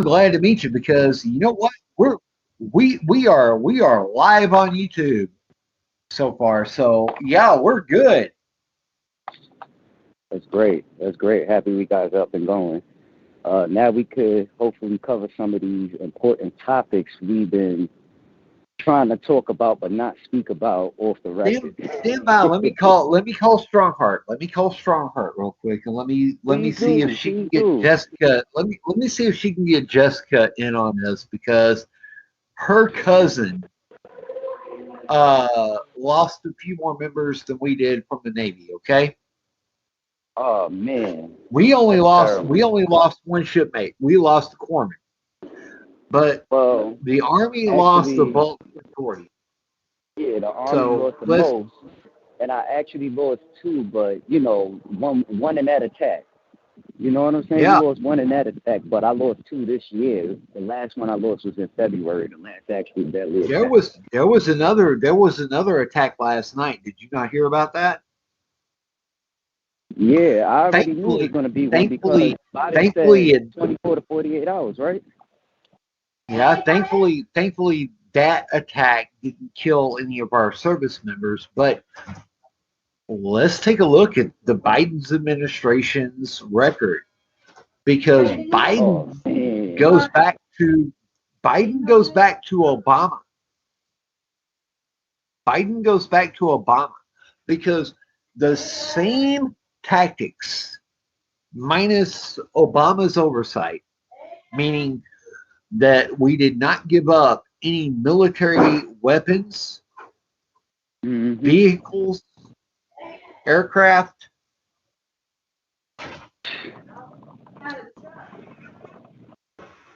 glad to meet you because you know what? We are live on YouTube so far. So yeah, we're good. That's great. That's great. Happy we got up and going. Now we could hopefully cover some of these important topics we've been trying to talk about but not speak about off the Stand, record. stand by. Let me call Strongheart. Let me call Strongheart real quick and let me Please see if do. she can Please get do. Jessica. Let me see if she can get Jessica in on this because her cousin lost a few more members than we did from the Navy. Okay. Oh man, We only that's lost terrible. we only lost one shipmate. We lost the corpsman, but Well, the Army lost the actually, bulk majority. yeah, the army So lost the let's most, and I actually lost two, but one in that attack. You know what I'm saying? We yeah. lost one in that attack, but I lost two this year. The last one I lost was in February, the last actually deadly There attack. was there was another attack last night. Did you not hear about that? Yeah, I already knew it was Thankfully, going to be one because thankfully, Biden thankfully, said it 24 to 48 hours, right? yeah, thankfully that attack didn't kill any of our service members. But let's take a look at the Biden's administration's record because Oh, man. goes back to Biden goes back to Obama. Biden goes back to Obama because the same tactics minus Obama's oversight, meaning that we did not give up any military weapons, Hmm. vehicles, aircraft.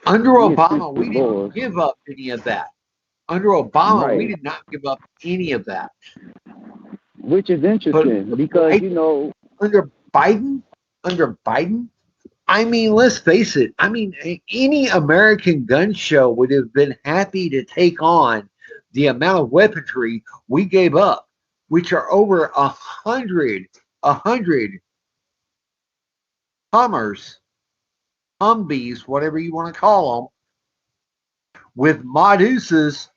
Under We Obama, we essentially didn't lost. give up any of that. Under Obama, we Right. did not give up any of that. Which is But interesting because, Biden, under Biden, under Biden, I mean, let's face it. I mean, any American gun show would have been happy to take on the amount of weaponry we gave up, which are over a hundred Hummers, Humvees, whatever you want to call them, with Moduses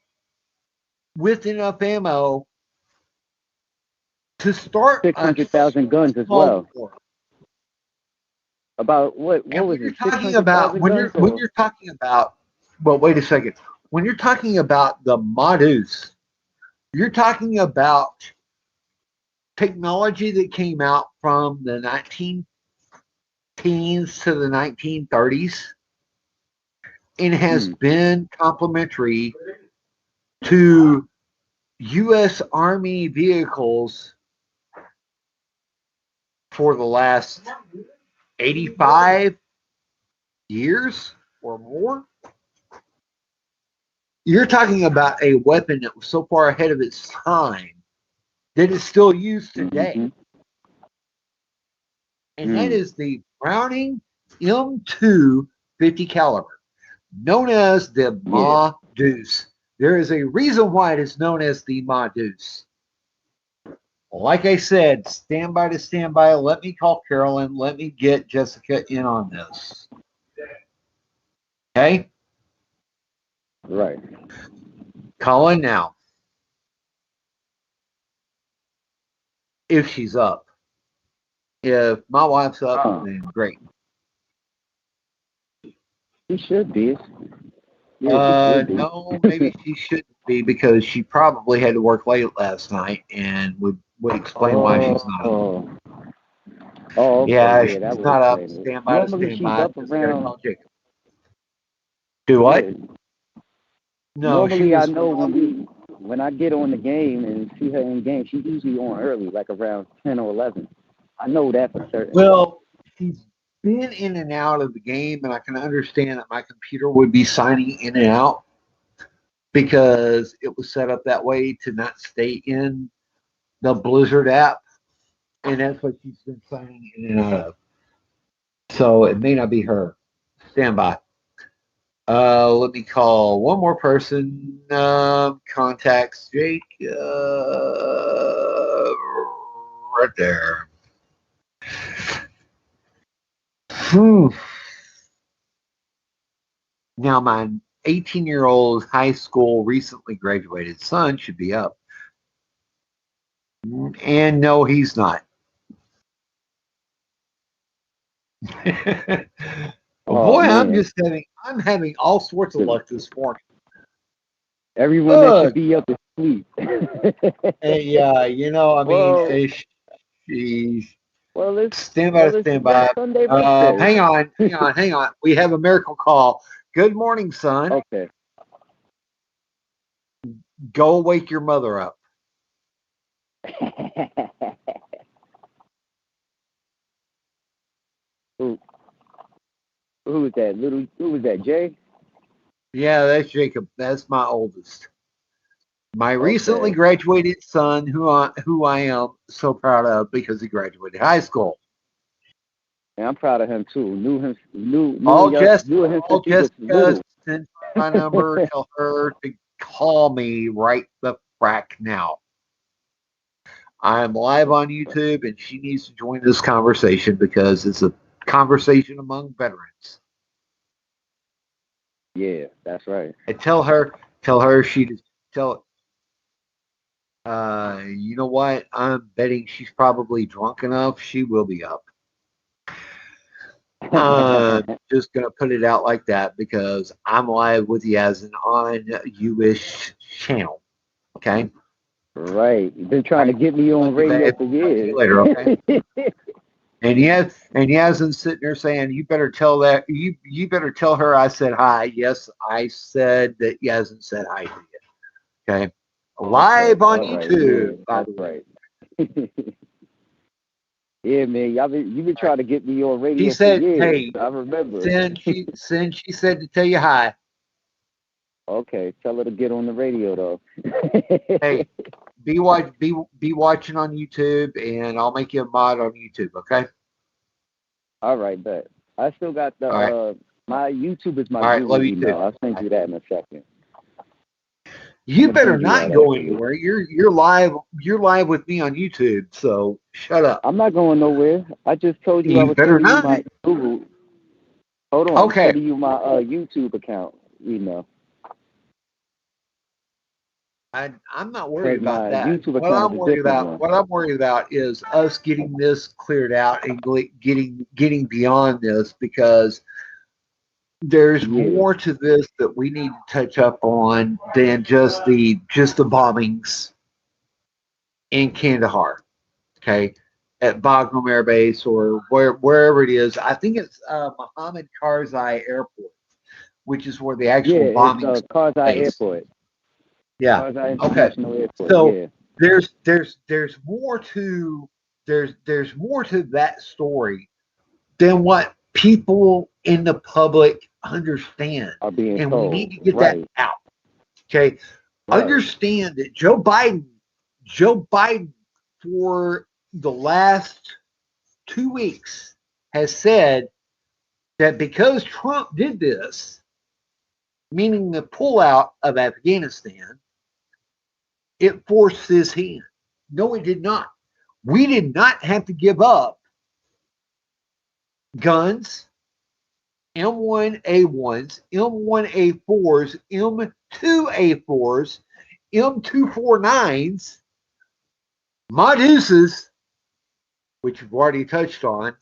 with enough ammo to start a 600,000 guns as small well. war. About And what when was you're it, talking about 600,000 guns or? well, wait a second. When you're talking about the Modus, you're talking about technology that came out from the 19 teens to the 1930s and has Hmm. been complementary to U.S. Army vehicles for the last 85 years or more. You're talking about a weapon that was so far ahead of its time that is still used today, Hmm. and that Hmm. is the Browning M2 50 caliber, known as the Yeah. Ma Deuce. There is a reason why it is known as the Ma Deuce. Like I said, stand by to stand by. Let me call Carolyn. Let me get Jessica in on this. Okay? Right. Call in now if she's up. If my wife's up, Uh, then great. she should be. Yeah, she should be. No, maybe she shouldn't be because she probably had to work late last night and would explain why she's not up. Oh. Oh, okay. Yeah, Yeah, that she's would not up. explain it. Stand by to Normally stand she's by. up Just gotta around. call Jacob. Do what? Yeah. No, she Normally I was. know when I get on the game and see her in game, she's usually on early, like around 10 or 11. I know that for certain. Well, she's been in and out of the game, and I can understand that my computer would be signing in and out because it was set up that way to not stay in the Blizzard app, and that's what she's been signing in and out of. So it may not be her. Stand by. Let me call one more person. Contacts Jake. Right there. Hmm. Now, my 18-year-old high school recently graduated son should be up. And no, he's not. Boy, man. I'm having all sorts of luck this morning. Everyone that should be up is asleep. Yeah, you know, I mean, she's stand by. Hang on. We have a miracle call. Good morning, son. Okay. Go wake your mother up. Who was that? Who was that? Jay? Yeah, that's Jacob. That's my oldest. My recently graduated son, who I am so proud of because he graduated high school. And I'm proud of him too. Knew him Jessica, send my number. Tell her to call me right the frack now. I'm live on YouTube, and she needs to join this conversation because it's a conversation among veterans. Yeah, that's right. And tell her you know what? I'm betting she's probably drunk enough. She will be up. Just gonna put it out like that because I'm live with Yazin on U-ish channel. Okay. Right. You've been trying to get me on radio for years. Later, okay. And Yazin's sitting there saying, "You better tell that you better tell her I said hi." Yes, I said that Yazin said hi to you. Okay. Live on YouTube. Yeah, that's right. Yeah, man, you've been trying to get me on radio. He said, for years. "Hey, I remember." She said to tell you hi. Okay, tell her to get on the radio though. Hey, be watching on YouTube, and I'll make you a mod on YouTube. Okay. All right, bet. I still got the my YouTube is my Google email. I'll send you that in a second. You better not go anywhere. You're live. You're live with me on YouTube. So shut up. I'm not going nowhere. I just told you I was sending you my Google. Hold on. Okay. I'm sending you my YouTube account email. I'm not worried about that. What I'm worried about is us getting this cleared out and getting beyond this because there's more to this that we need to touch up on than just the bombings in Kandahar, okay, at Bagram Air Base or wherever it is. I think it's Mohammed Karzai Airport, which is where the actual bombing is. Karzai Airport. Yeah. Okay. Airport. So there's more to that story than what people in the public understand, and we need to get that out. Okay. Right. Understand that Joe Biden for the last 2 weeks has said that because Trump did this, meaning the pullout of Afghanistan, it forced his hand. No, it did not. We did not have to give up guns, M1A1s, M1A4s, M2A4s, M249s, Modusas, which you've already touched on.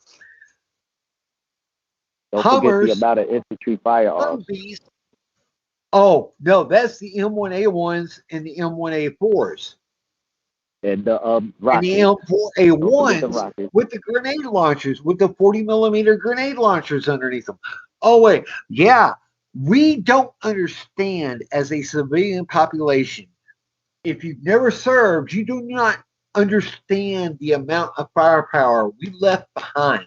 Don't forget the amount of infantry firearms. Oh, no, that's the M1A1s and the M1A4s. And the rockets. And the M4A1s with the grenade launchers, with the 40mm grenade launchers underneath them. Oh, wait. Yeah, we don't understand as a civilian population. If you've never served, you do not understand the amount of firepower we left behind.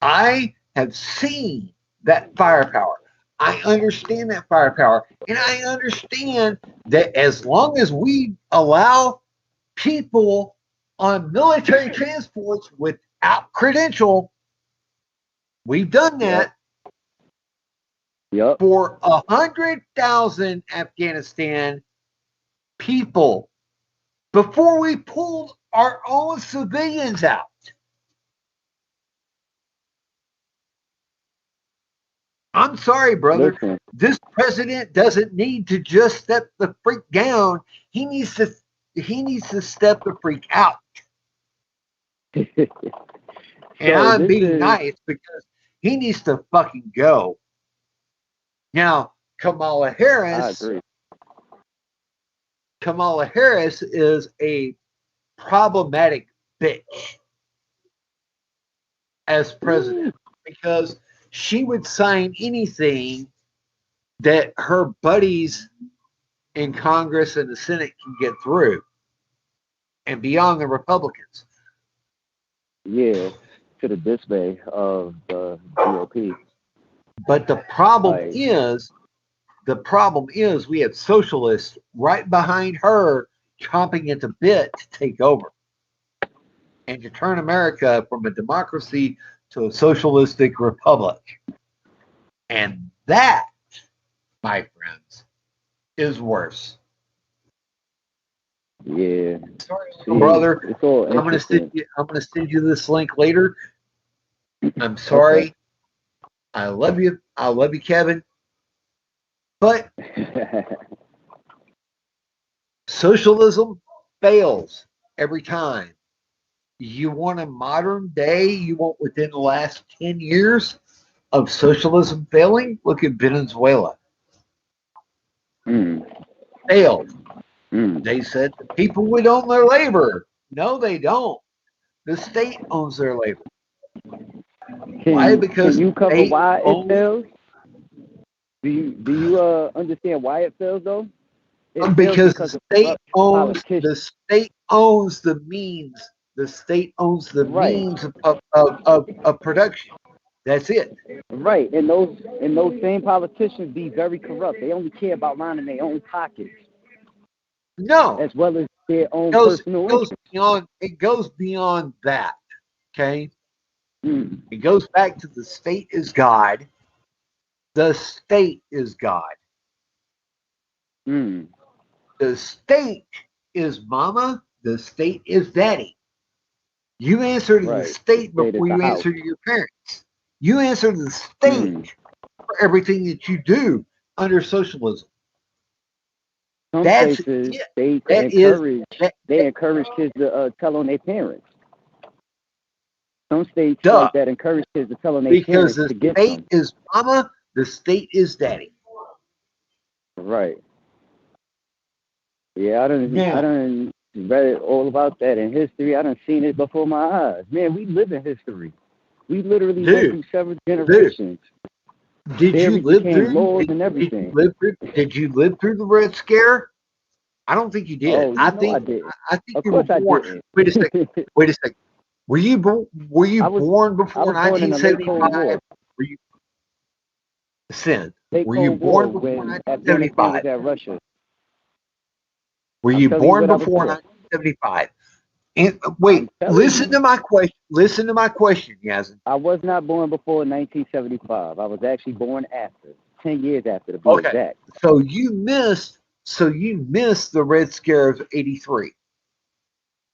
I have seen that firepower. I understand that firepower, and I understand that as long as we allow people on military transports without credential, we've done that for 100,000 Afghanistan people before we pulled our own civilians out. I'm sorry, brother. Listen. This president doesn't need to just step the freak down. He needs to step the freak out. And I'm being nice because he needs to fucking go. Now, Kamala Harris. I agree. Kamala Harris is a problematic bitch as president because she would sign anything that her buddies in Congress and the Senate can get through and beyond the Republicans. Yeah, to the dismay of the GOP. But the problem is we have socialists right behind her chomping at the bit to take over and to turn America from a democracy to a socialistic republic. And that, my friends, is worse. Yeah. Sorry, brother. I'm gonna send you this link later. I'm sorry. Okay. I love you. I love you, Kevin. But socialism fails every time. You want a modern day, you want within the last 10 years of socialism failing? Look at Venezuela. Failed. They said the people would own their labor. No, they don't. The state owns their labor. Why? Because can you cover why it fails? Do you understand why it fails though? Because the state owns the means. The state owns the means of production. That's it. Right, and those same politicians be very corrupt. They only care about lining their own pockets. No, as well as their own personal interest. It goes beyond that. Okay, it goes back to the state is God. The state is God. The state is mama. The state is daddy. You answer to the state before you answer to your parents. You answer to the state for everything that you do under socialism. Some places they encourage kids to tell on their parents. Some states like that encourage kids to tell on their parents to get them. Because the state is mama, the state is daddy. Right. Yeah, I done read all about that in history. I done seen it before my eyes. Man, we live in history. We literally went through several generations. Did you live through laws and everything? Did you live through the Red Scare? I don't think you did. I think you were born. Wait a second. Were you born before 1975? Were you Were you born before 1975? At Russia. Were you born before 1975? And wait, listen to my question. Listen to my question, Yazin. I was not born before 1975. I was actually born after, 10 years after to be exact. So you missed the Red Scare of '83.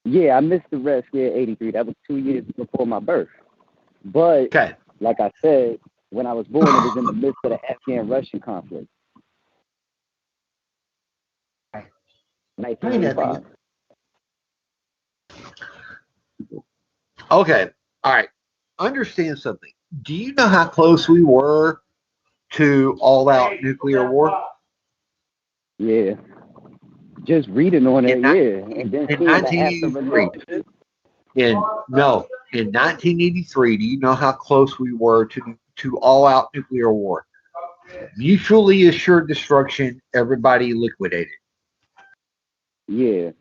Yeah, I missed the Red Scare '83. That was 2 years before my birth. But like I said, when I was born, it was in the midst of the Afghan-Russian conflict. 1985. Okay. All right. Understand something. Do you know how close we were to all-out nuclear war? Yeah. Just reading on it, And then in 1983. In 1983, do you know how close we were to all-out nuclear war? Mutually assured destruction, everybody liquidated. Yeah.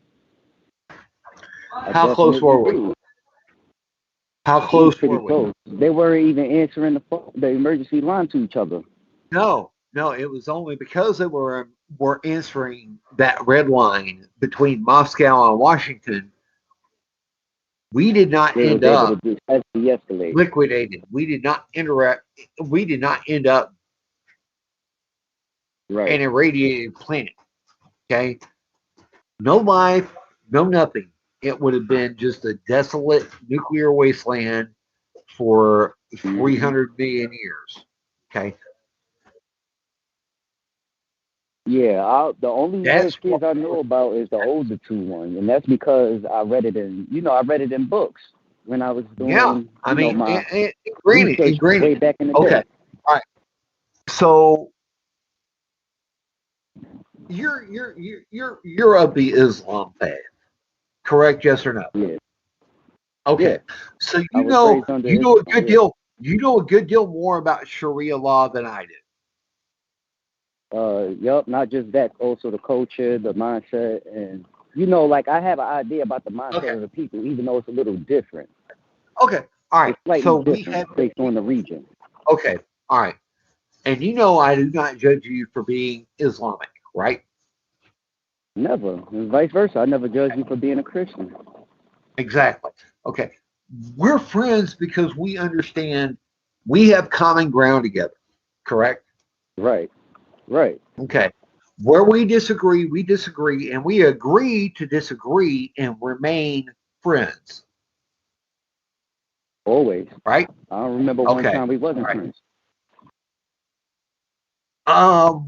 How close were we? How close were we? They weren't even answering the emergency line to each other. No, it was only because they were answering that red line between Moscow and Washington. We did not end up liquidated. We did not end up an irradiated planet. Okay? No life, no nothing. It would have been just a desolate nuclear wasteland for 300 million years. Okay. The only That's Redskins I know about is the older two ones, and that's because I read it in books when I was yeah. doing, I mean, my granted, research way back in the okay, day. all right. So you're of the Islam faith, correct? Yes or no? Yeah, Okay. yeah. So I was raised under you know a Islam. good Yeah. deal. You know a good deal more about Sharia law than I do. Yup. Not just that, also the culture, the mindset, and like I have an idea about the mindset Okay. of the people, even though it's a little different. Okay. All right. It's slightly So we different have. based on the region. Okay. All right. And I do not judge you for being Islamic, right? Never, and vice versa. I never judge you for being a Christian. Exactly. Okay. We're friends because we understand we have common ground together, correct? Right. Right. Okay. Where we disagree, and we agree to disagree and remain friends, Always. right? I don't remember one Okay. time we All wasn't right. friends.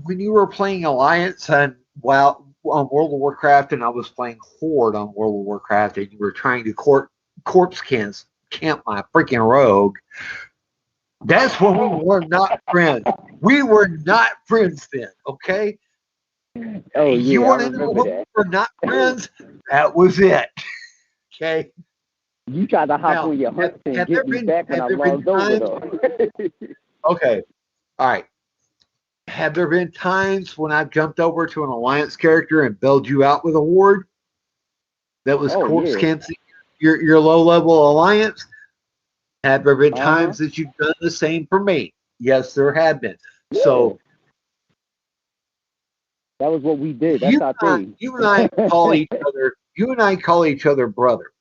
When you were playing Alliance and on World of Warcraft, and I was playing Horde on World of Warcraft, and you were trying to corpse camp my freaking rogue. That's when we were not friends. We were not friends then, okay? Oh You yeah, I want to know remember when we that. were not friends? That was it. Okay. You tried to hop Now, on your hunts and get me back when have I there been logged over times? though. Okay. All right. Have there been times when I've jumped over to an Alliance character and bailed you out with a ward that was Oh corpse yeah. cancing your low level Alliance? Have there been Uh-huh. times that you've done the same for me? Yes, there have been. Yeah. So That was what we did. That's our thing. you and I call each other. You and I call each other brother.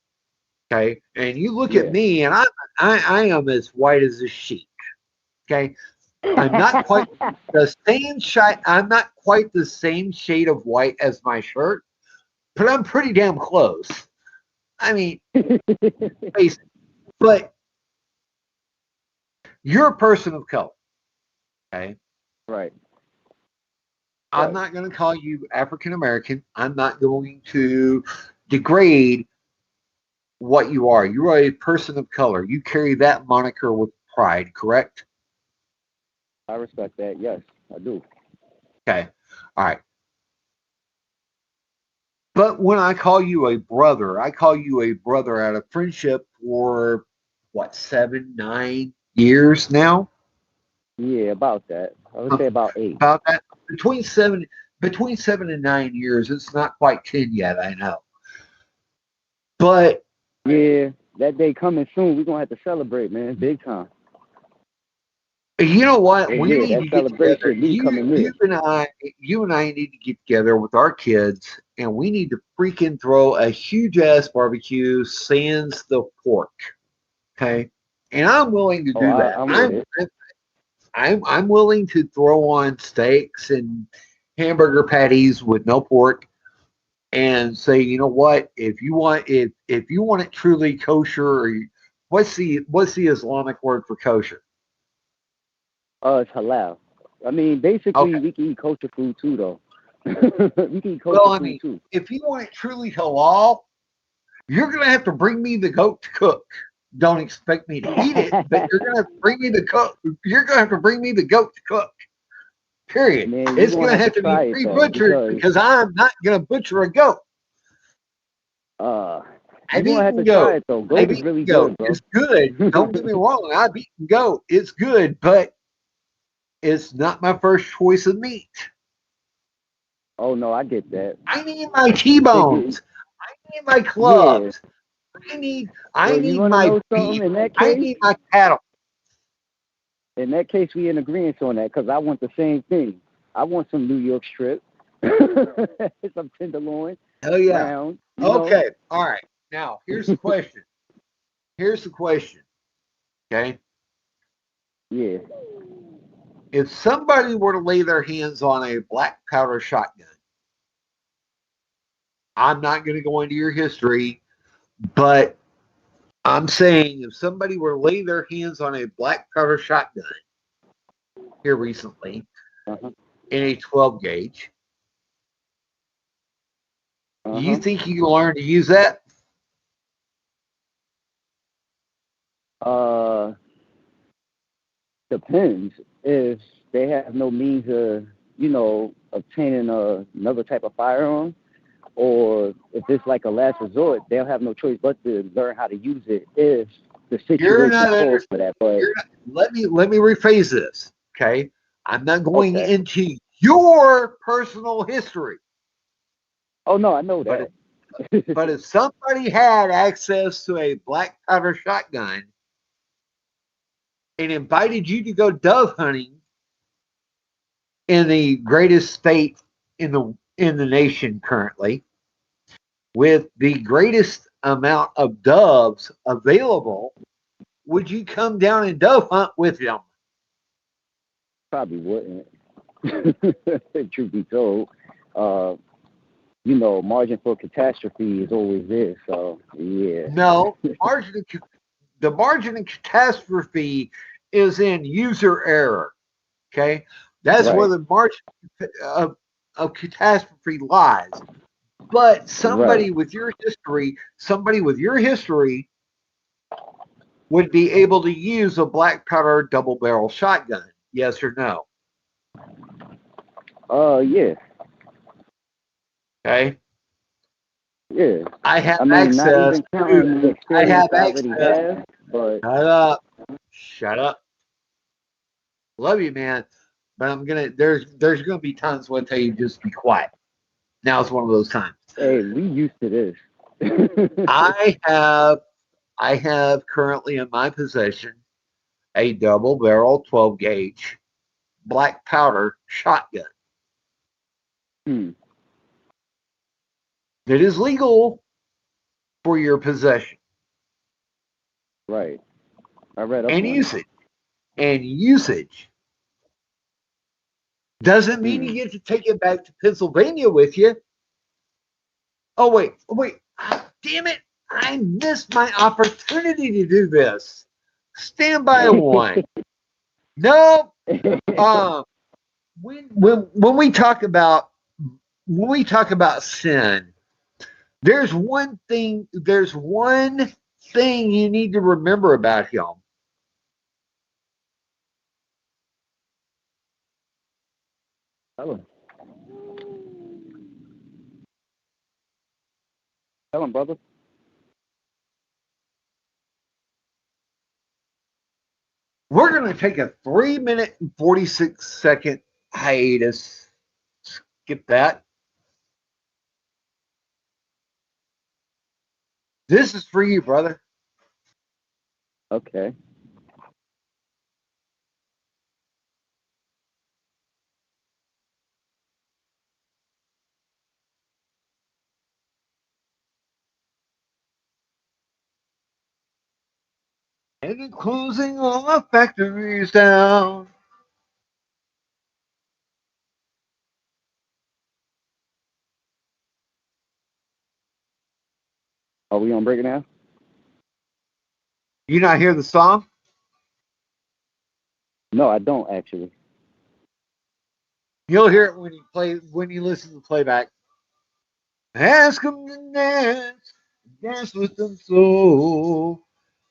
Okay, and you look at Yeah. me, and I am as white as a sheet. Okay, I'm not quite the same shade. I'm not quite the same shade of white as my shirt, but I'm pretty damn close. I mean, but you're a person of color. Okay, Right. I'm Right. not going to call you African American. I'm not going to degrade what you are. You are a person of color. You carry that moniker with pride, correct? I respect that. Yes, I do. Okay. All right. But when I call you a brother, I call you a brother out of friendship for what, 7, 9 years now? Yeah, about that. I would say about 8. About that. Between 7 and 9 years. It's not quite 10 yet, I know. But Yeah, that day coming soon. We're gonna have to celebrate, man. Big time. you know what? Oh We yeah, need that to get together. celebration me coming near. You and I need to get together with our kids, and we need to freaking throw a huge ass barbecue, sans the pork. Okay, and I'm willing to Oh, do that. I'm with it. I'm willing to throw on steaks and hamburger patties with no pork, and say, you know what? If you want it truly kosher, what's the Islamic word for kosher? It's halal. I mean, basically, Okay. we can eat kosher food too, though. We can eat Well, kosher I food mean, too. if you want it truly halal, you're gonna have to bring me the goat to cook. Don't expect me to eat it, but you're gonna have to bring me the cook. You're gonna have to bring me the goat to cook. Period. Man, you're It's gonna gonna have to have to be try it though, pre-butchered because because I'm not gonna butcher a goat. uh, you're I've gonna have eaten to try goat. it though. I've Goat is eaten really goat. good, bro. It's good. Don't get me wrong. I've eaten goat. It's good, but it's not my first choice of meat. Oh no, I get that. I need my Chicken, T-bones. I need my yeah. clubs. I Well, you need wanna my know beef. something? I need my cattle. In that case, we in agreement on that because I want the same thing. I want some New York strip, some tenderloin, Oh yeah. round. Okay. All right. Now here's the question. Here's the question. Okay. Yeah. If somebody were to lay their hands on a black powder shotgun, I'm not going to go into your history, but I'm saying if somebody were to lay their hands on a black powder shotgun here recently Uh-huh. in a 12 gauge, You Uh-huh. think you can learn to use that? Uh, Depends. If they have no means of, obtaining another type of firearm, or if it's like a last resort, they'll have no choice but to learn how to use it if the You're situation not calls for that. But you're not, let me rephrase this. Okay. I'm not going okay. into your personal history, Oh no, I know but that. but if somebody had access to a black powder shotgun and invited you to go dove hunting in the greatest state in the nation currently, with the greatest amount of doves available, would you come down and dove hunt with them? Probably wouldn't. Truth be told, uh, margin for catastrophe is always there. So yeah. No, the margin of catastrophe is in user error. Okay, that's where Right. the margin of catastrophe lies. But Right. somebody with your history would be able to use a black powder double barrel shotgun. Yes or no? Yeah. Okay. Yeah. I have I mean, not access even counting the to. I experience have I already access. have, but Shut up. Shut up. Love you, man. But there's gonna be times when I tell you just be quiet. Now it's one of those times. hey, we used to this. I have I have currently in my possession a double barrel 12 gauge black powder shotgun. Hmm. It is legal for your possession Right. I read up and on it. usage. And usage doesn't mean Hmm. you get to take it back to Pennsylvania with you. Oh wait. Ah, damn it. I missed my opportunity to do this. Stand by one. No. Um when we talk about sin, there's one thing you need to remember about him. Tell him. Tell him, brother. We're going to take a 3 minute and 46-second hiatus. Skip that. This is for you, brother. Okay. And the closing all the factories down. Are we on break it now? You not hear the song? No, I don't actually. You'll hear it when you listen to the playback. Ask them to dance with them so.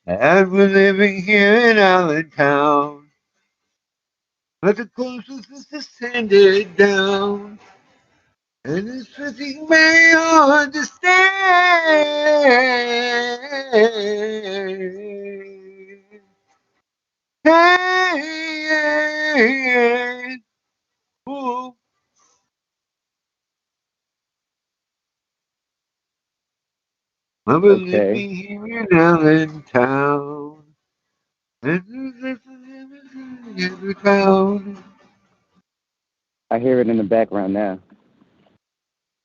As we're living here in Allentown, but the closest is descended down. And it's fitting may understand. Hey, ooh, I've been Okay. living here in Allentown. And every town. I hear it in the background now.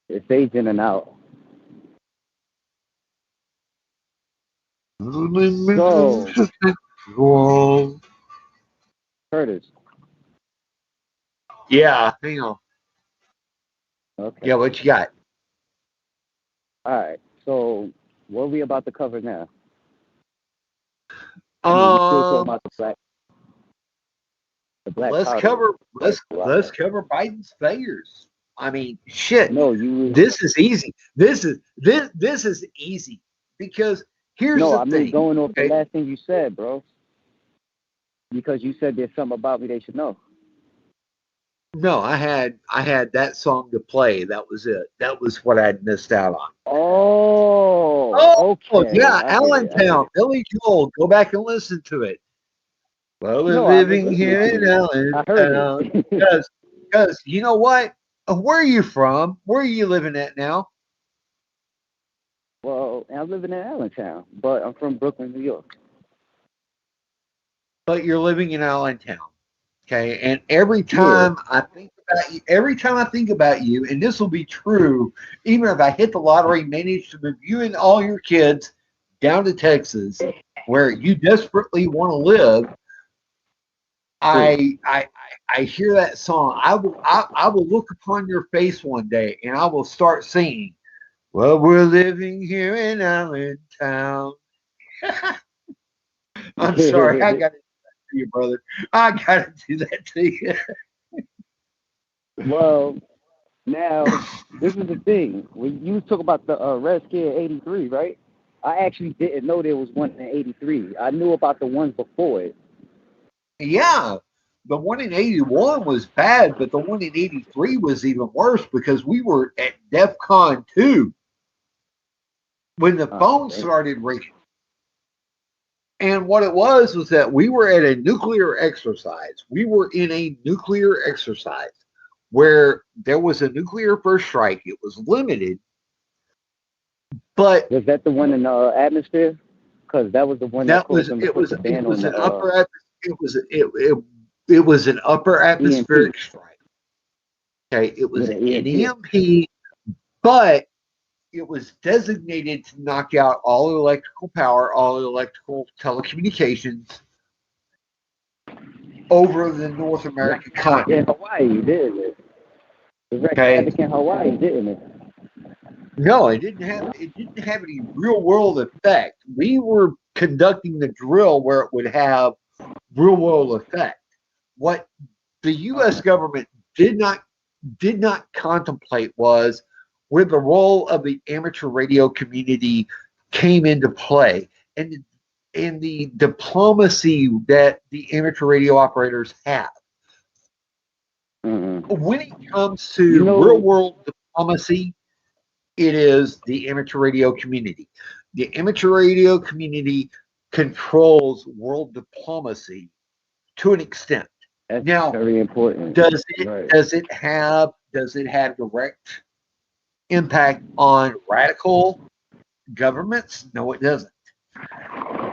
It fades in and out. So, Whoa. Curtis. Yeah, hang on. Okay. Yeah, what you got? All right. So, what are we about to cover now? I mean, we still talking Um, about the black let's powder cover let's rifle out let's there. cover Biden's failures. I mean, shit. No, you. This is easy. This is easy because here's No, the I mean thing. going off the Okay? last thing you said, bro. Because you said there's something about me they should know. No, I had that song to play. That was it. That was what I'd missed out on. Oh, Oh, okay. yeah, I get it. I get Allentown, it. Billy Joel. Go back and listen to it. Well, we're No, I was living listening here to in it. I heard Allentown. it. Because you know what? Where are you from? Where are you living at now? Well, I'm living in Allentown, but I'm from Brooklyn, New York. But you're living in Allentown. Okay. And every Yeah. time I think about you, and this will be true, even if I hit the lottery, manage to move you and all your kids down to Texas, where you desperately want to live, True. I hear that song. I will look upon your face one day and I will start singing. Well, we're living here in Allentown. I'm sorry, I got to do that to you, brother. I got to do that to you. Well, now this is the thing. When you talk about the Red Scare '83, right? I actually didn't know there was one in '83. I knew about the ones before it. Yeah, the one in 81 was bad, but the one in 83 was even worse because we were at DEF CON 2 when the phone Damn. started ringing. And what it was that we were at a nuclear exercise. We were in a nuclear exercise where there was a nuclear first strike. It was limited, but Was that the one in the atmosphere? Because that was the one that that caused was them to put the it ban on was the an it was an upper EMP. atmospheric strike. Okay, it was With an an EMP. EMP, but it was designated to knock out all electrical power, all electrical telecommunications over the North American In continent. Hawaii, didn't it? It wrecked Okay. havoc in Hawaii, didn't it? No, it didn't have any real world effect. We were conducting the drill where it would have real world effect. What the US government did not contemplate was where the role of the amateur radio community came into play and the diplomacy that the amateur radio operators have. Mm-hmm. When it comes to You real know, world diplomacy, it is the amateur radio community. The amateur radio community controls world diplomacy to an extent. that's Now, very important. Right. does it have direct impact on radical governments? No, it doesn't.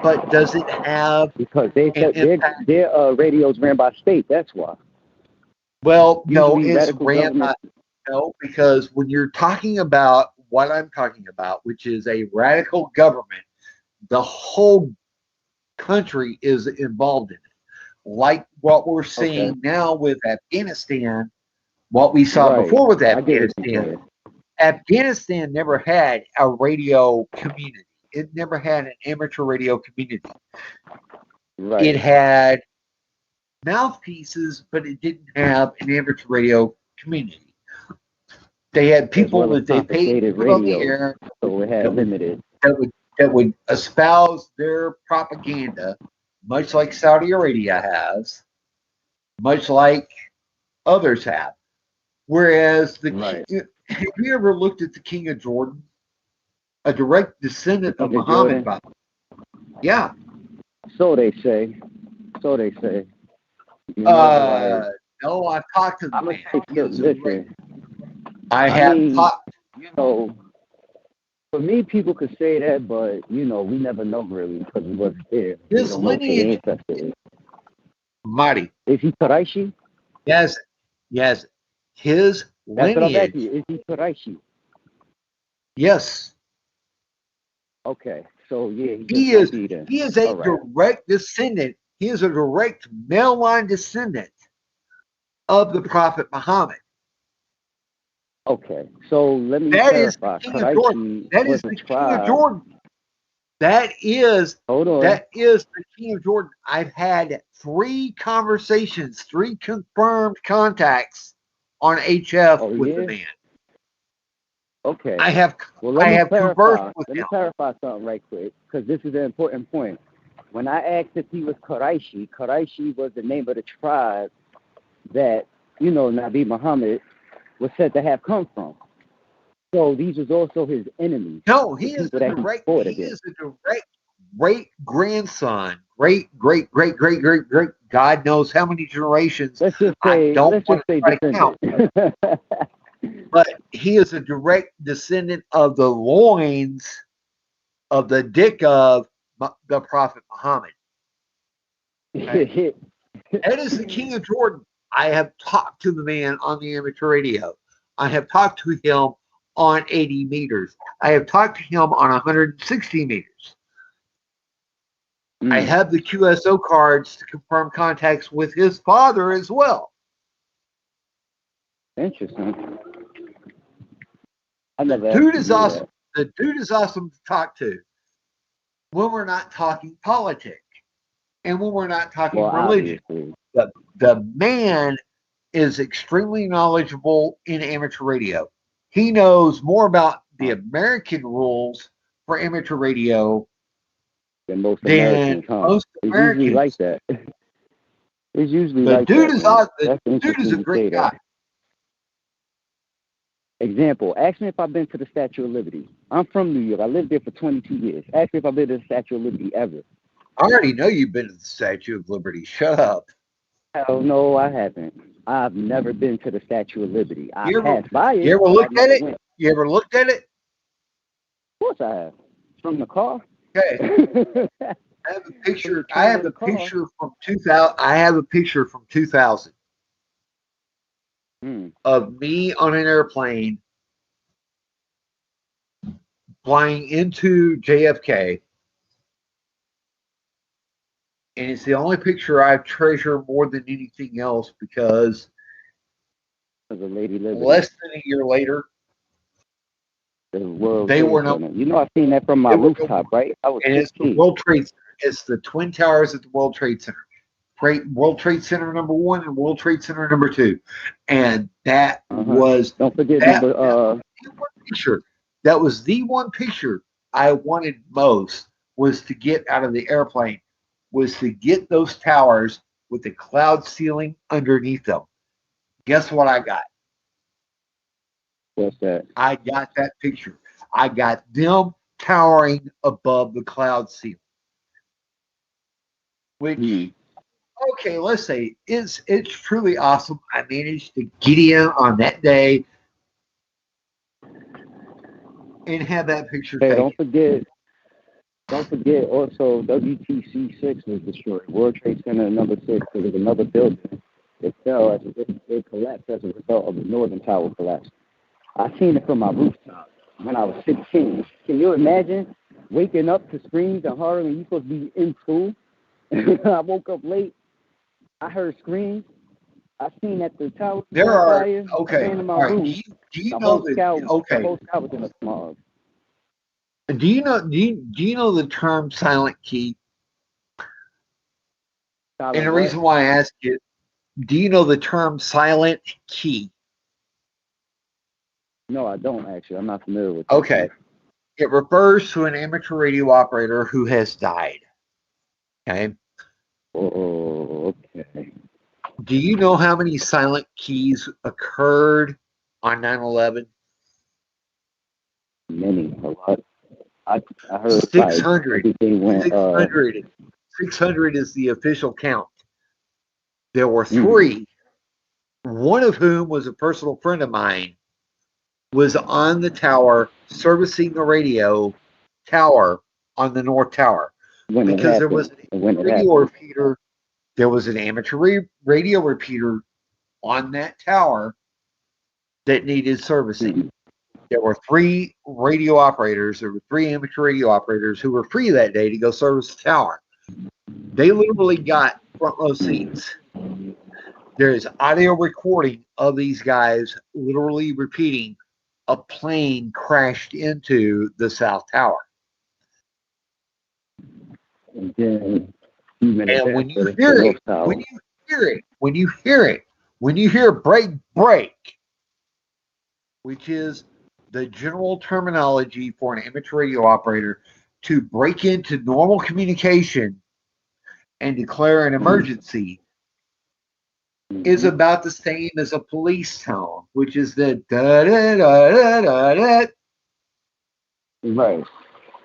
But does it have Because they an said impact? their radios ran by state. That's why. Well, no, Usually, it's radical ran by governments. no, because when you're talking about what I'm talking about, which is a radical government, the whole country is involved in it. Like what we're Okay. seeing now with Afghanistan, what we saw Right. before with I get what you're Afghanistan. saying. Afghanistan never had a radio community. It never had an amateur radio community. Right. It had mouthpieces, but it didn't have an amateur radio community. They had people As well that they paid to confiscated put on the radios, air so it had that would limited. that would espouse their propaganda, much like Saudi Arabia has, much like others have. Whereas Right. have you ever looked at the King of Jordan, a direct descendant of King of Muhammad? Jordan. Yeah. So they say. So they say. You know, like, No, I've talked to the I'm gonna man. say, He is a direct. listen. I I have mean, talked. you know, for me, people could say that, but you know, we never know really because we wasn't there. We His don't know who the lineage, ancestor is. Marty. Is he Quraishi? Yes, yes. His That's what I'm asking lineage. you. Is he Quraishi? Yes, Okay, so yeah, he he just might is. be then. He is a All right. direct descendant. He is a direct male line descendant of the Prophet Muhammad. Okay, so let me That is the clarify. King of Jordan. Quraishi That was is a the King of tribe. Jordan. That is Hold on. the King of Jordan. I've had 3 conversations, 3 confirmed contacts on HF Oh, with the yeah? man. Okay. I have Well, I let me have clarify. conversed with Let me him. clarify something right quick, because this is an important point. When I asked if he was Quraishi, Quraishi was the name of the tribe that, Nabi Muhammad was said to have come from. So these was also his enemies, No, the he is people a that he direct. fought He against. is a direct great grandson. Great. God knows how many generations. Let's just I say, don't want to try to count, descendant. but he is a direct descendant of the loins of the dick of the Prophet Muhammad. Okay? That is the King of Jordan. I have talked to the man on the amateur radio. I have talked to him on 80 meters. I have talked to him on 160 meters. I have the QSO cards to confirm contacts with his father as well. Interesting. The dude is awesome. The dude is awesome to talk to when we're not talking politics and when we're not talking religion. Obviously. The man is extremely knowledgeable in amateur radio. He knows more about the American rules for amateur radio than most Americans. It's usually like that. It's usually like dude that. The dude is a great guy. Example, ask me if I've been to the Statue of Liberty. I'm from New York. I lived there for 22 years. Ask me if I've been to the Statue of Liberty ever. I already know you've been to the Statue of Liberty. Shut up. Hell no, I haven't. I've never been to the Statue of Liberty. I passed by it. You ever looked at it? Went. You ever looked at it? Of course I have. From the car. Okay. I have a picture. I have a picture from 2000. I have a picture from 2000 of me on an airplane flying into JFK. And it's the only picture I treasure more than anything else because less than a year later, the World they Trade were Center. I've seen that from my rooftop, right? I was and 15. it's the World Trade Center. It's the Twin Towers at the World Trade Center. World Trade Center #1 and World Trade Center #2. And that was don't forget that picture. That was the one picture I wanted most was to get out of the airplane, was to get those towers with the cloud ceiling underneath them. Guess what I got? What's that? I got that picture. I got them towering above the cloud ceiling. Which, okay, let's say it's truly awesome. I managed to get in on that day and have that picture taken. Don't forget also WTC-6 was destroyed. World Trade Center #6. There was another building that fell it collapsed as a result of the northern tower collapse. I seen it from my rooftop when I was 16. Can you imagine waking up to screams and horror when you're supposed to be in school? I woke up late. I heard screams. I seen that the tower. There are fire. okay. All right. Do you know that? Okay. The whole sky was in a smog. Do you know the term silent key? And the reason why I ask you, do you know the term silent key? No, I don't actually. I'm not familiar with it. Okay. It refers to an amateur radio operator who has died. Okay. Oh, okay. Do you know how many silent keys occurred on 9/11? Many, a lot. I heard 600. Like 600 is the official count. There were 3, one of whom was a personal friend of mine, was on the tower servicing the radio tower on the North Tower. Because there was an radio repeater. There was an amateur radio repeater on that tower that needed servicing. There were 3 radio operators. There were 3 amateur radio operators who were free that day to go service the tower. They literally got front row seats. There is audio recording of these guys literally repeating a plane crashed into the South Tower. And then when you hear it, when you hear break, which is the general terminology for an amateur radio operator to break into normal communication and declare an emergency, is about the same as a police tone, which is the da da da da da da. Right.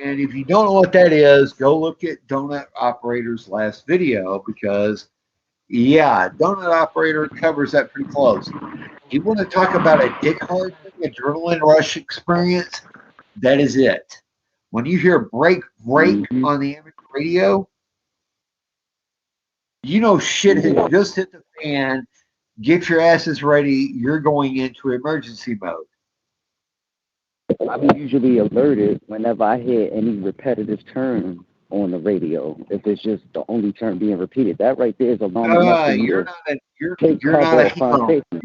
And if you don't know what that is, go look at Donut Operator's last video because, yeah, Donut Operator covers that pretty close. You want to talk about a dick hard adrenaline rush experience? That is it. When you hear break on the amateur radio, you know shit has just hit the fan. Get your asses ready. You're going into emergency mode. I'm usually alerted whenever I hear any repetitive term on the radio. If it's just the only term being repeated, that right there is alarm enough for me You're to not a, you're, take you're not cover a upon safety.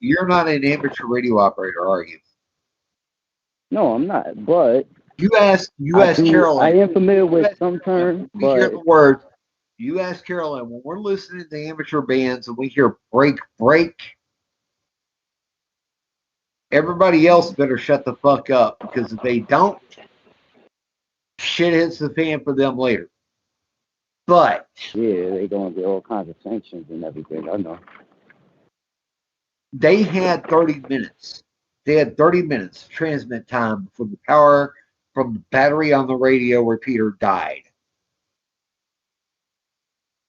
you're not an amateur radio operator, are you? No, I'm not. But You ask Caroline. I am familiar with some terms, We hear but the word. You ask Caroline when we're listening to the amateur bands and we hear break. Everybody else better shut the fuck up because if they don't, shit hits the fan for them later. But yeah, they're going to get all kinds of sanctions and everything. I know. they had 30 minutes. They had 30 minutes transmit time from the power from the battery on the radio repeater died.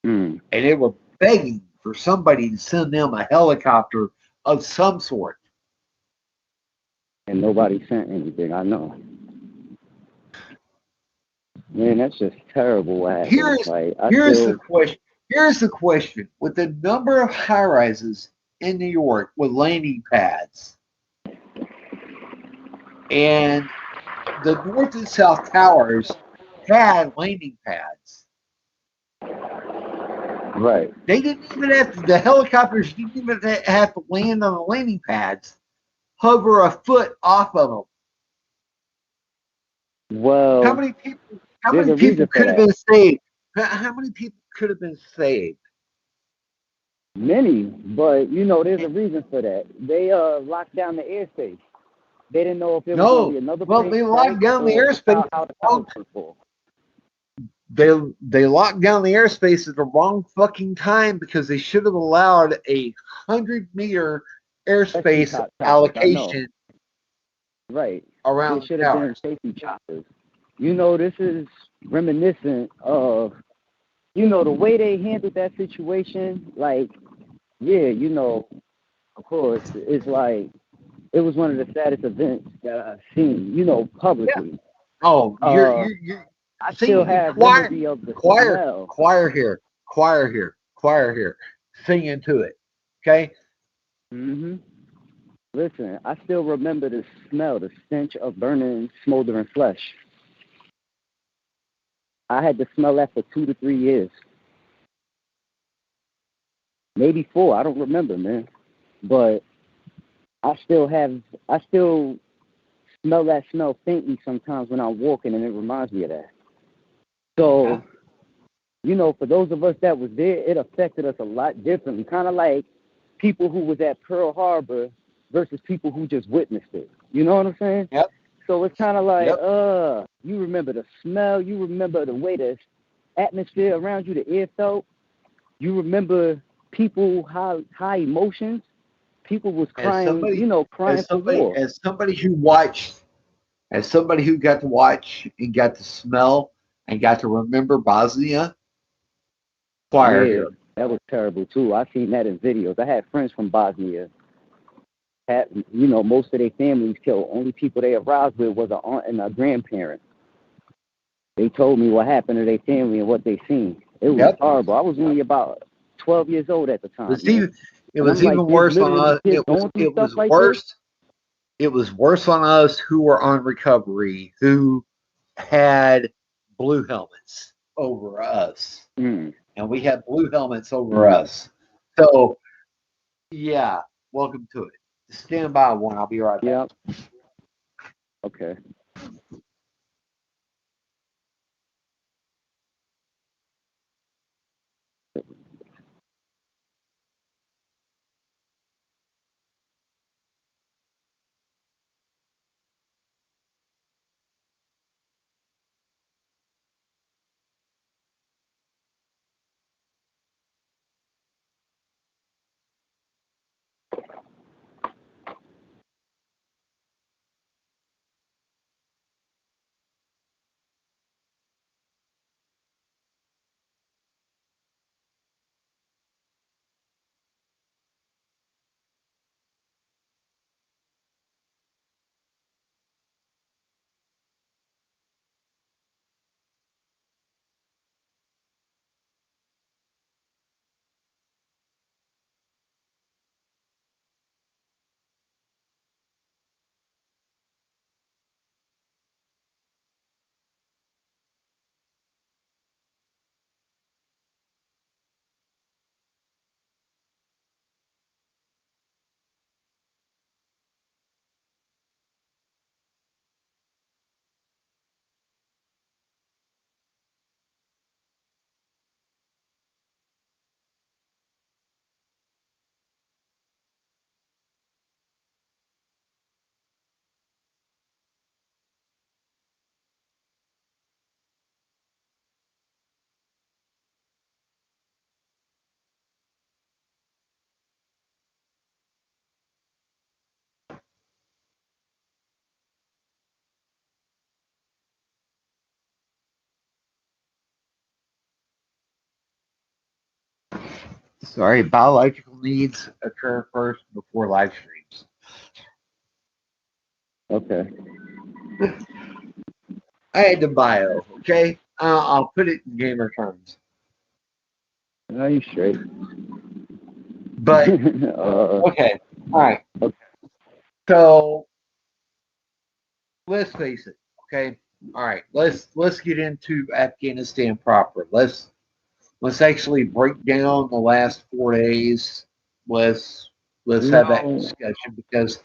And they were begging for somebody to send them a helicopter of some sort. And nobody sent anything. I know. Man, that's just terrible. Here's the question. Here's the question. With the number of high rises in New York with landing pads, and the north and south towers had landing pads. Right. They didn't even have to, the helicopters didn't even have to land on the landing pads, hover a foot off of them. Well, how many people could have been saved? How many people could have been saved? Many, but there's a reason for that. They locked down the airspace. They didn't know if it was going to be another plane. Well, they locked down the airspace. They locked down the airspace at the wrong fucking time because they should have allowed 100-meter airspace allocation. Right. Around it should have been safety choppers. This is reminiscent of, the way they handled that situation. Like, yeah, of course, it's like it was one of the saddest events that I've seen, publicly. Yeah. Oh, I still have memory of the smell. Choir here. Sing into it, okay? Listen, I still remember the smell, the stench of burning, smoldering flesh. I had to smell that for 2 to 3 years. Maybe 4, I don't remember, man. But I still smell that smell faintly sometimes when I'm walking, and it reminds me of that. So, for those of us that was there, it affected us a lot differently. Kind of like people who was at Pearl Harbor versus people who just witnessed it. You know what I'm saying? Yep. So it's kind of like, you remember the smell, you remember the way the atmosphere around you, the air felt. You remember people, high emotions. People was crying, crying for war. As somebody who got to watch and got to smell and got to remember Bosnia, choir here. That was terrible too. I seen that in videos. I had friends from Bosnia. Most of their families killed. Only people they arrived with was an aunt and a grandparent. They told me what happened to their family and what they seen. It was horrible. I was only about 12 years old at the time. It was even worse on us. It was worse. It was worse on us who were on recovery, who had blue helmets over us, and we had blue helmets over us. So, yeah, welcome to it. Stand by one. I'll be right back. Yep. Okay. Sorry, biological needs occur first before live streams. Okay. I had to bio, okay? I'll put it in gamer terms. No, you straight. But okay, all right. Okay. So let's face it, okay? All right, let's get into Afghanistan proper. Let's actually break down the last 4 days. Let's have that discussion because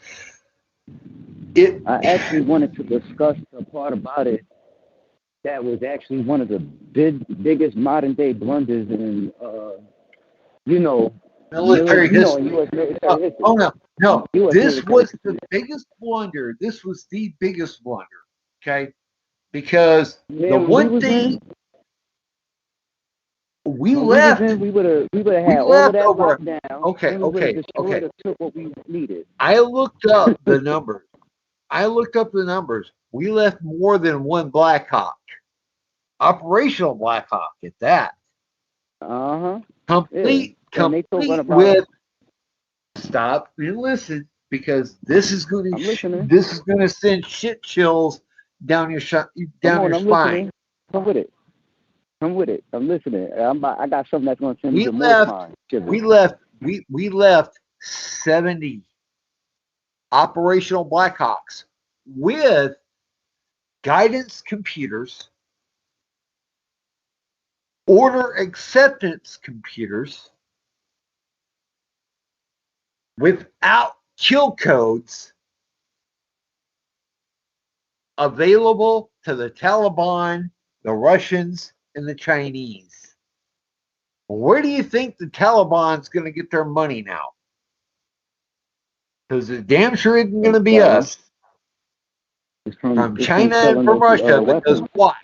I actually wanted to discuss the part about it that was actually one of the biggest modern day blunders in military history. U.S. military history. Oh no. US This was history. the biggest blunder. This was the biggest blunder. Okay, because the one thing we left, we would have had all of that locked down. Okay. Took what we needed. I looked up the numbers. We left more than one Black Hawk, operational Black Hawk at that. Complete with. Stop and listen, because this is going to send shit chills down your spine. Listening. Come with it. I'm listening. I got something that's going to send you more time. We left 70 operational Blackhawks with guidance computers, order acceptance computers, without kill codes available to the Taliban, the Russians, and the Chinese. Where do you think the Taliban's going to get their money now? Because it damn sure isn't going to be us. From China and from Russia, because what?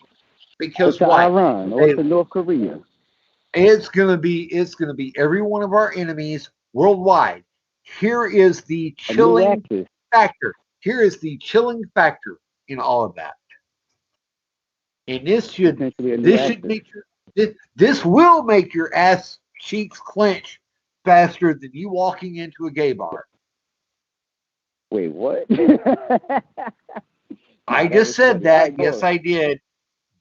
Because what? Iran or to North Korea. It's going to be every one of our enemies worldwide. Here is the chilling factor. Here is the chilling factor in all of that. And this will make your ass cheeks clench faster than you walking into a gay bar. Wait, what? I just said that. Yes, I did.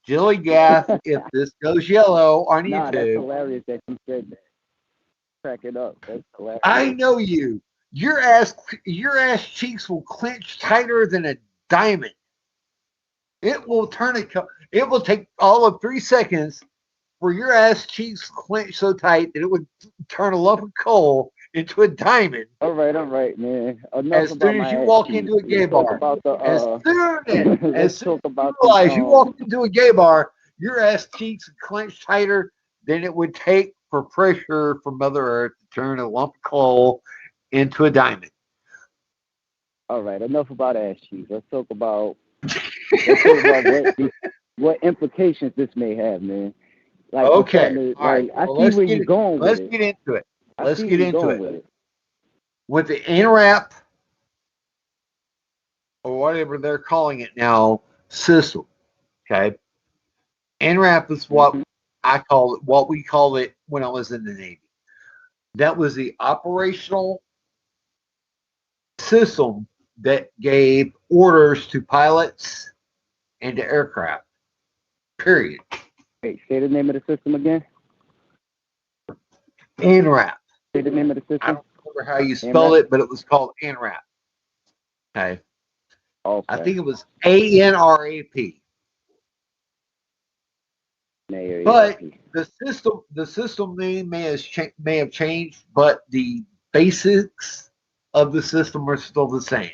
Dilly Gaff, if this goes yellow on YouTube. That's hilarious that you said that. Crack it up. That's hilarious. I know you. Your ass cheeks will clench tighter than a diamond. It will take all of 3 seconds for your ass cheeks clench so tight that it would turn a lump of coal into a diamond. All right, man. As soon as you walk into a gay bar, as soon as you walk into a gay bar, your ass cheeks clench tighter than it would take for pressure from Mother Earth to turn a lump of coal into a diamond. All right, enough about ass cheeks. Let's talk about what implications this may have, man. Like, okay, all right. I see where you're going with it. Let's get into it. With the ANRAP, or whatever they're calling it now, system. Okay, ANRAP is what we called it when I was in the Navy. That was the operational system that gave orders to pilots and to aircraft. Period. Wait, say the name of the system again. ANRAP. Say the name of the system. I don't remember how you spelled it, but it was called ANRAP. Okay. I think it was ANRAP. But the system name may have changed, but the basics of the system are still the same.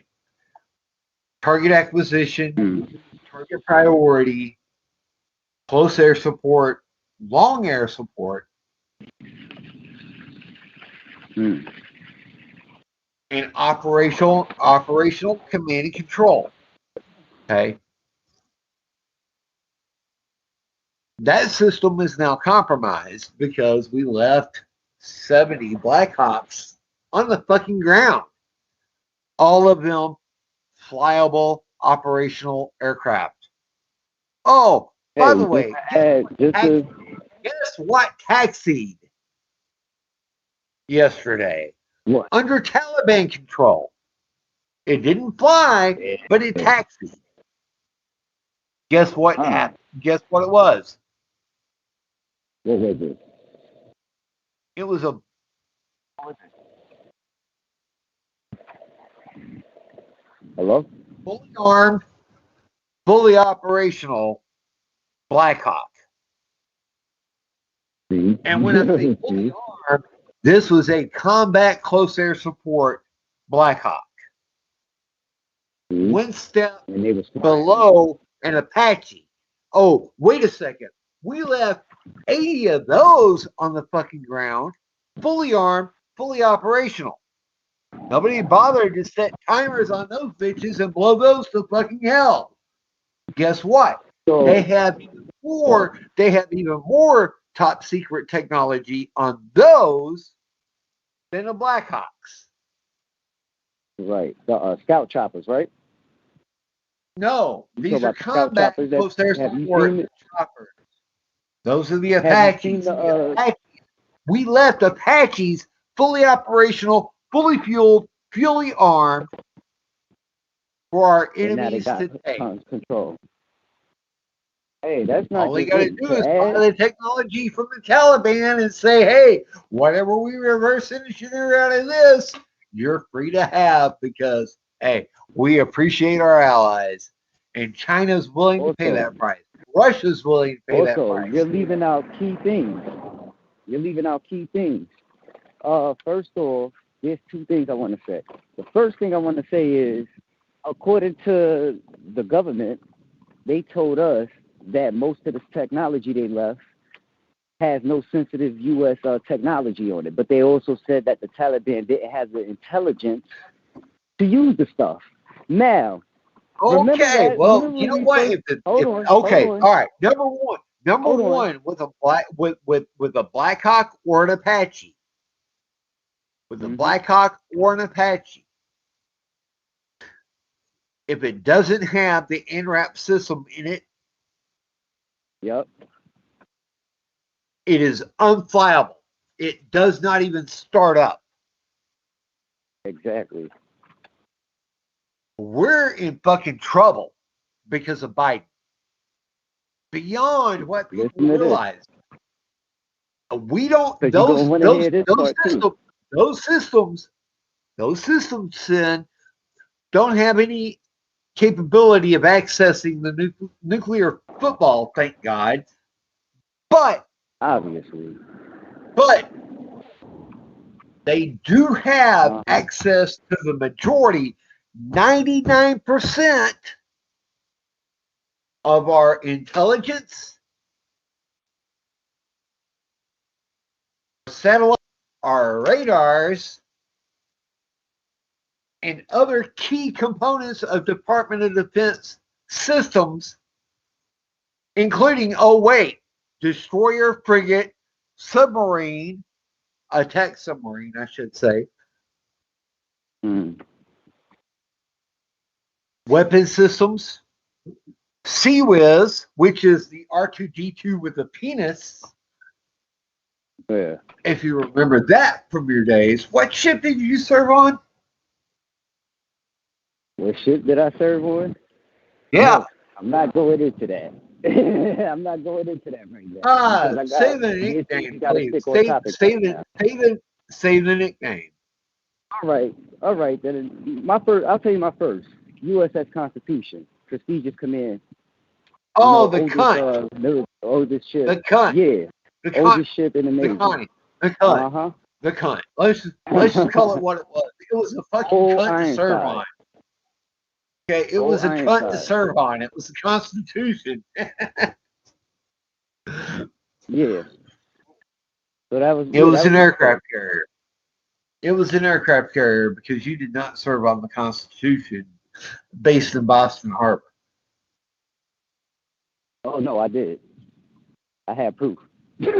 Target acquisition, target priority, close air support, long air support, and operational command and control. Okay. That system is now compromised because we left 70 Blackhawks on the fucking ground. All of them flyable operational aircraft. Oh, by the way, guess what taxied? yesterday What? under Taliban control. It didn't fly, but it taxied. Guess what happened? Guess what it was? What was it? It was a Hello? fully armed, fully operational Black Hawk. See? And when I say fully armed, this was a combat close air support Black Hawk. See? One step And they was below an Apache. Oh, wait a second. We left 80 of those on the fucking ground, fully armed, fully operational. Nobody bothered to set timers on those bitches and blow those to fucking hell. Guess what? So, They have even more top secret technology on those than the Blackhawks. right. The scout choppers, right? No, You these talk are about the scout combat choppers close air have you support seen it? choppers. Those are the Have you Apaches. seen the Apaches. We left Apaches fully operational, fully fueled, fully armed for our and now they enemies got today. control. Hey, that's not All they just got to it. do To is buy add, the technology from the Taliban and say, hey, whatever we reverse engineer out of this, you're free to have because, hey, we appreciate our allies. And China's willing to pay also, that price. Russia's willing to pay that also, price. you're leaving out key things. You're leaving out key things. First off, there's two things I want to say. The first thing I want to say is, according to the government, they told us that most of this technology they left has no sensitive U.S. Technology on it. But they also said that the Taliban didn't have the intelligence to use the stuff. Now, remember Okay, that? well, Remember you know when we what? first, Okay, hold on, all right. Number hold on. one with a Black Hawk or an Apache, with a Mhm. Black Hawk or an Apache, if it doesn't have the NRAP system in it, Yep. it is unflyable. It does not even start up. Exactly. We're in fucking trouble because of Biden. Beyond what people Listen to this. realize. We don't Because you're going to want to hear this part too. those systems, Sin, don't have any capability of accessing the nuclear football, thank God. But Obviously. they do have access to the majority, 99% of our intelligence, satellite, our radars, and other key components of Department of Defense systems, including, destroyer, frigate, submarine, attack submarine, I should say, weapon systems, CIWS, which is the R2D2 with a penis. Yeah. If you remember that from your days, what ship did you serve on? What ship did I serve on? Yeah. No, I'm not going into that. I'm not going into that right now. Say the nickname, please. Say the nickname. All right. Then I'll tell you my first. USS Constitution, prestigious command. Oh, the cunt. Oldest ship. The cunt. Yeah. The cunt. Oldest ship in the Navy. The cunt. The cunt. Let's just call it what it was. It was a fucking cunt to serve on. Okay, it was a cunt to serve on. It was the Constitution. Yeah. So that was. It was an aircraft carrier. It was an aircraft carrier because you did not serve on the Constitution, based in Boston Harbor. Oh no, I did. I had proof. You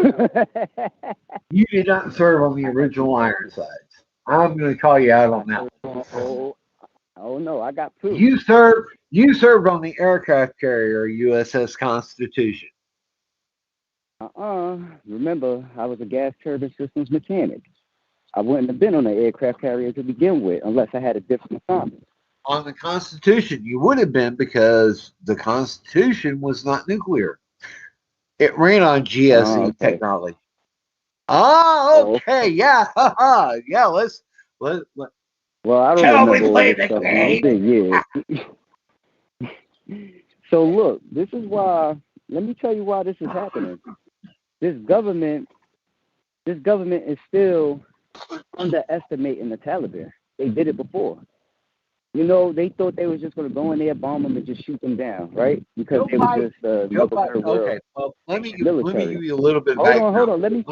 did not serve on the original Ironsides. I'm going to call you out on that. Oh no, I got proof. You served on the aircraft carrier USS Constitution. Remember, I was a gas turbine systems mechanic. I wouldn't have been on an aircraft carrier to begin with unless I had a different assignment. On the Constitution, you would have been because the Constitution was not nuclear. It ran on GSE Okay. technology. Oh, okay. Yeah. Yeah. Let's. Well, I don't Shall we remember all play this the stuff. It's game? been years. So look, this is why. Let me tell you why this is happening. This government is still underestimating the Taliban. They did it before. You know, they thought they was just going to go in there, bomb them, and just shoot them down, right? Because they were just military world. Okay. Well, let me give Military. you a little bit of Hold background. on. Let me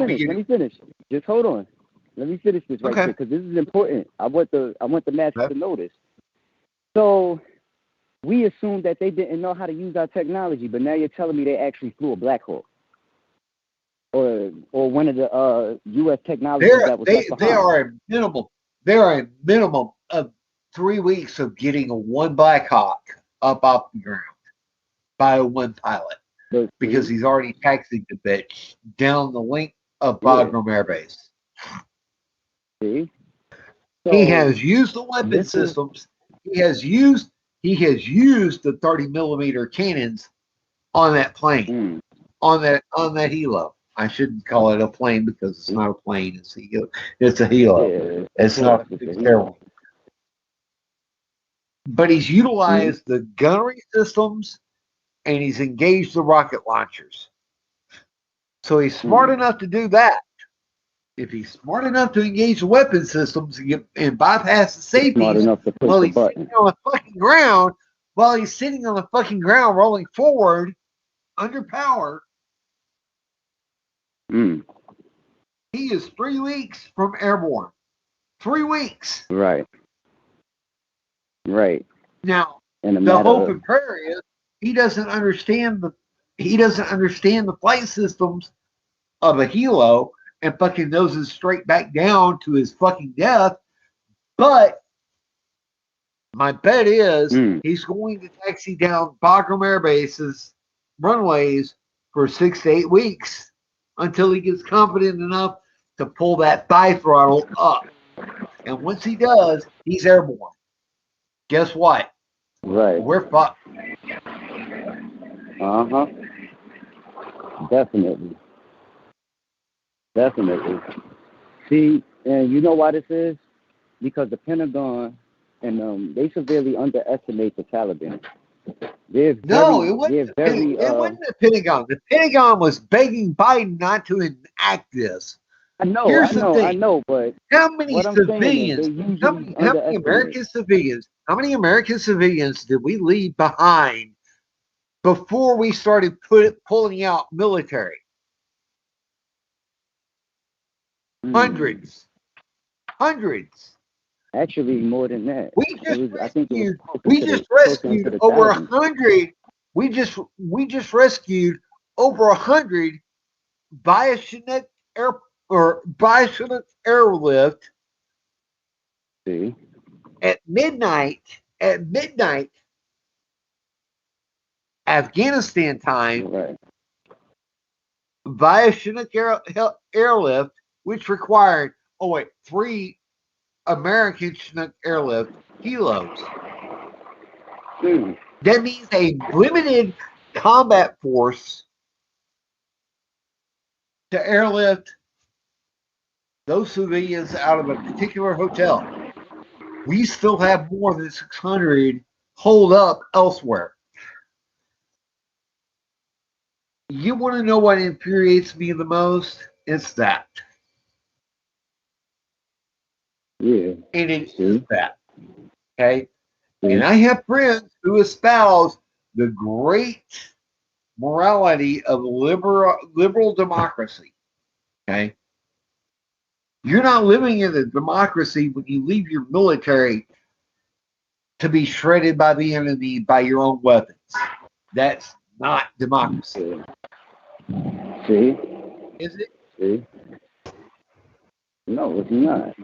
finish. Just hold on. Let me finish this right Okay. quick because this is important. I want the masses to know this. So we assumed that they didn't know how to use our technology, but now you're telling me they actually flew a Black Hawk or one of the U.S. technologies that was left behind. There are a minimum of 3 weeks of getting a one Black Hawk up off the ground by one pilot because he's already taxied the bitch down the length of Bagram Air Base. See? So he has used the weapon systems. He has used the 30 millimeter cannons on that plane, on that helo. I shouldn't call it a plane because it's not a plane. It's a helo. Yeah, it's not terrible. But he's utilized the gunnery systems and he's engaged the rocket launchers. So he's smart enough to do that. If he's smart enough to engage the weapon systems and bypass the safeties while he's sitting on the fucking ground, rolling forward under power, he is 3 weeks from airborne. 3 weeks. Right. Now, the hope and prayer is he doesn't understand the flight systems of a helo and fucking noses straight back down to his fucking death. But my bet is he's going to taxi down Bagram Air Base's runways for 6 to 8 weeks until he gets confident enough to pull that thigh throttle up. And once he does, he's airborne. Guess what? Right. We're fucked. Definitely. See, and you know why this is? Because the Pentagon and they severely underestimate the Taliban. It wasn't the Pentagon. The Pentagon was begging Biden not to enact this. I know, but how many civilians? How many American civilians did we leave behind before we started pulling out military? Hundreds. Actually, more than that. We just rescued over 100. We just rescued over 100 via Chinook airlift. See? At midnight, Afghanistan time, via Chinook airlift, which required 3 American Chinook airlift helos. That means a limited combat force to airlift those civilians out of a particular hotel. We still have more than 600 holed up elsewhere. You want to know what infuriates me the most? It's that. Yeah. And it is that. Okay? And I have friends who espouse the great morality of liberal democracy. Okay? You're not living in a democracy when you leave your military to be shredded by the enemy by your own weapons. That's not democracy. See? Is it? See? No, it's not.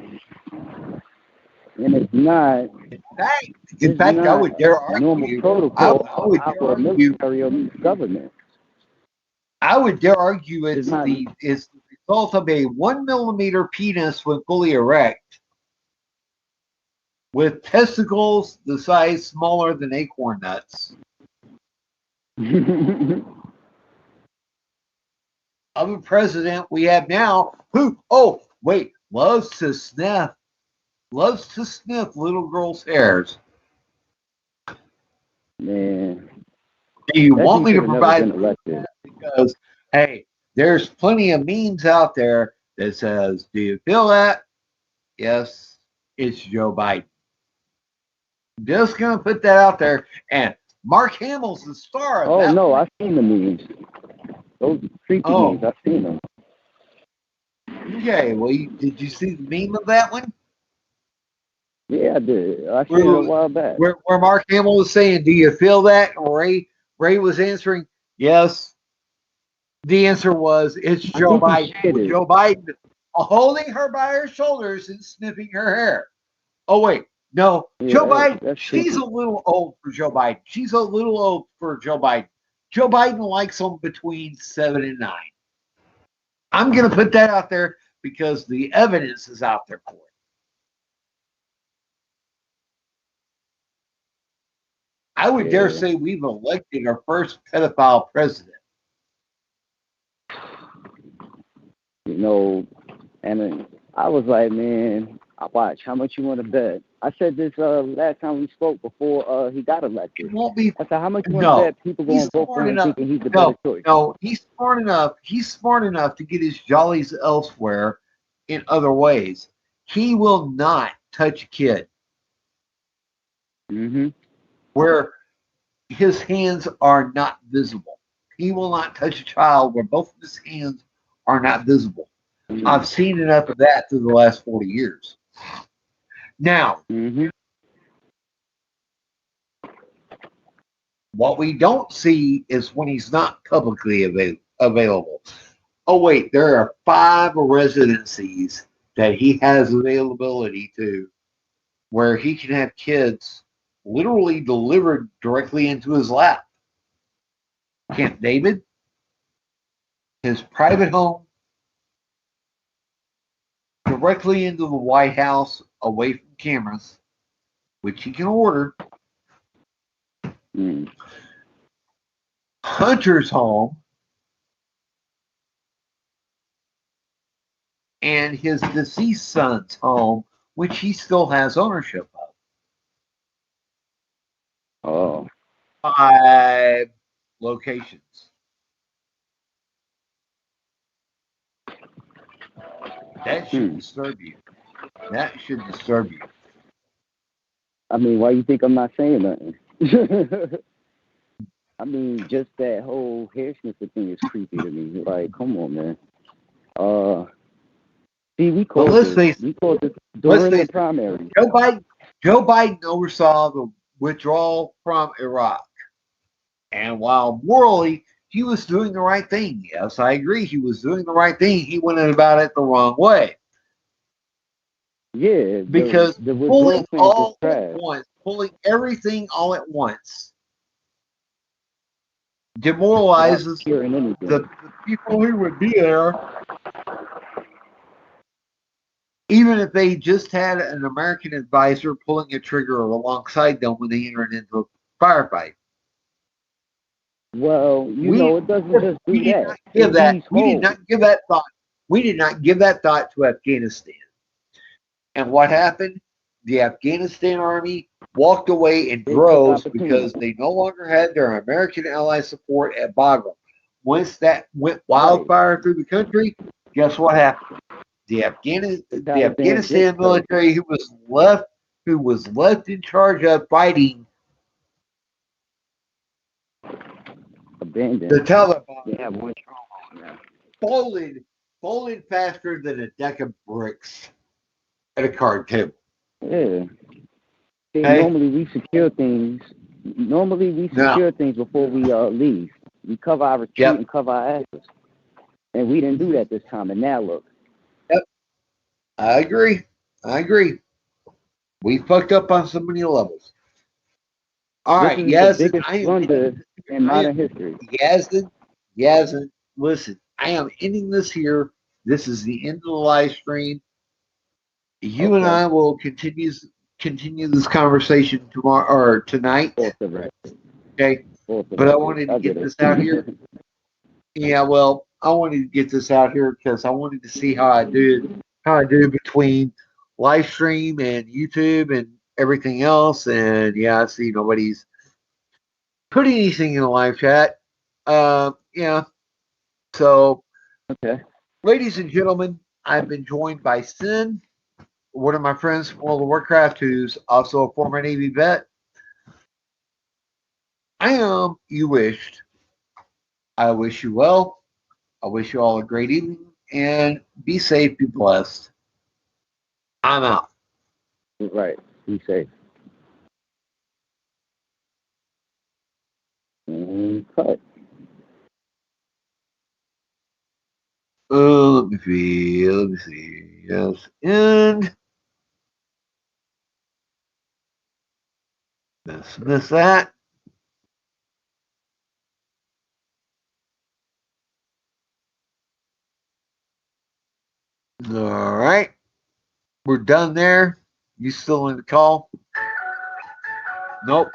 And it's not. In fact, I would dare argue. Normal protocol. I would dare argue. Government. I would dare argue it's the result of a 1 millimeter penis when fully erect, with testicles the size smaller than acorn nuts, of a president we have now who, oh, wait, loves to sniff little girls' hairs. Man, Do you want me to should have never provide been elected. because, hey, there's plenty of memes out there that says, do you feel that? Yes, it's Joe Biden. Just going to put that out there. And Mark Hamill's the star of Oh, that no, one. I've seen the memes. Those creepy memes, I've seen them. Okay, well, did you see the meme of that one? Yeah, I did. I seen it a while back. Where Mark Hamill was saying, do you feel that? And Ray was answering, yes. The answer was, it's Joe Biden. With Joe Biden holding her by her shoulders and sniffing her hair. Oh, wait. No, yeah, Joe Biden, she's a little old for Joe Biden. She's a little old for Joe Biden. Joe Biden likes them between 7 and 9. I'm going to put that out there because the evidence is out there for it. I would dare say we've elected our first pedophile president. You know, and I was like, man, watch, how much you want to bet? I said this last time we spoke before he got elected. It won't be. I said, how much you want to bet people going to vote for him thinking he's the better choice? No, he's smart enough. He's smart enough to get his jollies elsewhere in other ways. He will not touch a kid. Mm-hmm. Where his hands are not visible. He will not touch a child where both of his hands are not visible. Mm-hmm. I've seen enough of that through the last 40 years. Now, what we don't see is when he's not publicly available. Oh, wait, there are 5 residencies that he has availability to where he can have kids literally delivered directly into his lap. Camp David, his private home, directly into the White House, away from cameras, which he can order. Hunter's home, and his deceased son's home, which he still has ownership of. 5 locations. That should disturb you. That should disturb you. I mean, why you think I'm not saying nothing? I mean, just that whole hair sniffer thing is creepy to me. Like, come on, man. See, we called this during the primary. Joe Biden oversaw the withdrawal from Iraq. And while morally he was doing the right thing, yes, I agree, he was doing the right thing, he went about it the wrong way. Yeah, because pulling all at once, pulling everything all at once, demoralizes the people who would be there, even if they just had an American advisor pulling a trigger alongside them when they entered into a firefight. Well, it doesn't just do that. We did not give that thought. We did not give that thought to Afghanistan. And what happened? The Afghanistan army walked away in droves because they no longer had their American ally support at Bagram. Once that went wildfire through the country, guess what happened? The Afghanistan military who was left in charge of fighting the Taliban, folded faster than a deck of bricks at a card table. Yeah. Normally we secure things. Things before we leave. We cover our retreat and cover our asses. And we didn't do that this time. And now look. Yep. I agree. We fucked up on so many levels. All right, Yazin, biggest blunder in modern history. Yazin, listen, I am ending this here This is the end of the live stream. You and Okay. I will continue this conversation tomorrow or tonight. Off the record. Okay. Off the But I record. wanted to I get get this it. out here. Yeah, well, I wanted to get this out here because I wanted to see how I do between live stream and YouTube and everything else. And yeah, I see nobody's put anything in the live chat. Yeah. So, Okay. ladies and gentlemen, I've been joined by Sin, one of my friends from World of Warcraft, who's also a former Navy vet. I am You Wished. I wish you well. I wish you all a great evening and be safe, be blessed. I'm out. Right. Be safe. Cut. Let me see. Let me see. Yes. And miss that. All right. We're done there. You still in the call? Nope.